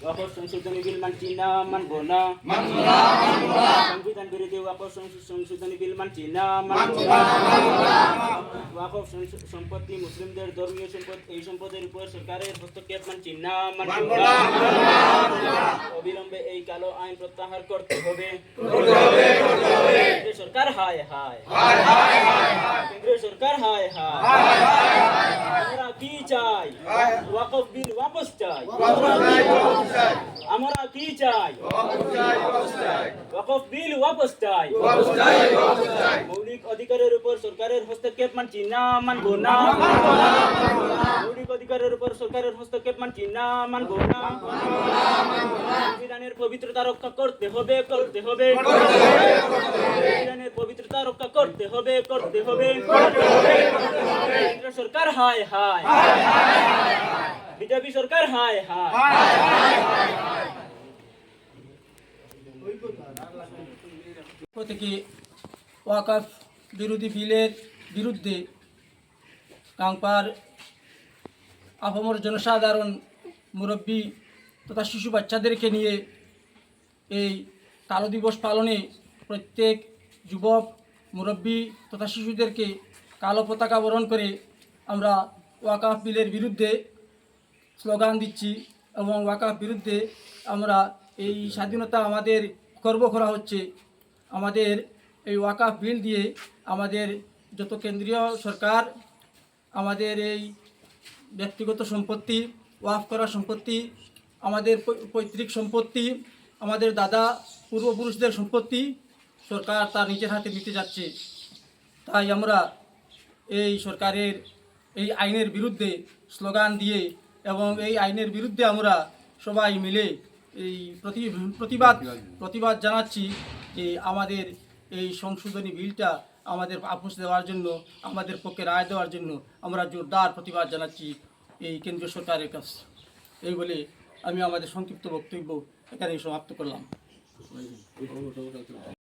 ওয়াকফ সংশোধনী বিল মানছি না, মানব না। সংবিধান বিরোধী ওয়াকফ সংশোধনী বিল মানছি না, মানব না। ওয়াকফ সম্পত্তি মুসলিমদের ধর্মীয় সম্পদ, এই সম্পদের উপর সরকারের হস্তক্ষেপ মানছি না, মানব না। অবিলম্বে এই কালো আইন প্রত্যাহার করতে হবে। কেন্দ্রীয় সরকার হায় হায়, কেন্দ্রীয় সরকার হায় হায়। আমরা কি চাই? ওয়াকফ বিল ওয়াপস চাই। আমরা কি চাই? ওয়াকফ বিল ওয়াপস চাই। মৌলিক অধিকারের উপর সরকারের হস্তক্ষেপ মানছি না, মানব না। মৌলিক অধিকারের উপর সরকারের হস্তক্ষেপ মানছি না, মানব না। সংবিধানের পবিত্রতা রক্ষা করতে হবে, করতে হবে। সংবিধানের পবিত্রতা রক্ষা করতে হবে, করতে হবে। কেন্দ্র সরকার হায় হায়, বিজেপি সরকার হায় হায়। থেকে ওয়াকফ বিরোধী বিলের বিরুদ্ধে কাংপার আপামর জনসাধারণ, মুরব্বী তথা শিশু বাচ্চাদেরকে নিয়ে এই কালো দিবস পালনে প্রত্যেক যুবক, মুরব্বী তথা শিশুদেরকে কালো পতাকা বরণ করে আমরা ওয়াকফ বিলের বিরুদ্ধে স্লোগান দিচ্ছি এবং ওয়াকফ বিরুদ্ধে আমরা এই স্বাধীনতা আমাদের খর্ব করা হচ্ছে। আমাদের এই ওয়াকফ বিল দিয়ে আমাদের যত কেন্দ্রীয় সরকার আমাদের এই ব্যক্তিগত সম্পত্তি, ওয়াকফ করা সম্পত্তি, আমাদের পৈতৃক সম্পত্তি, আমাদের দাদা পূর্বপুরুষদের সম্পত্তি সরকার তার নিজের হাতে নিতে যাচ্ছে। তাই আমরা এই সরকারের এই আইনের বিরুদ্ধে স্লোগান দিয়ে এবং এই আইনের বিরুদ্ধে আমরা সবাই মিলে এই প্রতিবাদ জানাচ্ছি যে আমাদের এই সংশোধনী বিলটা আমাদের আপোষ দেওয়ার জন্য, আমাদের পক্ষে রায় দেওয়ার জন্য আমরা জোরদার প্রতিবাদ জানাচ্ছি এই কেন্দ্রীয় সরকারের কাছে। এই বলে আমি আমাদের সংক্ষিপ্ত বক্তব্য এখানেই সমাপ্ত করলাম।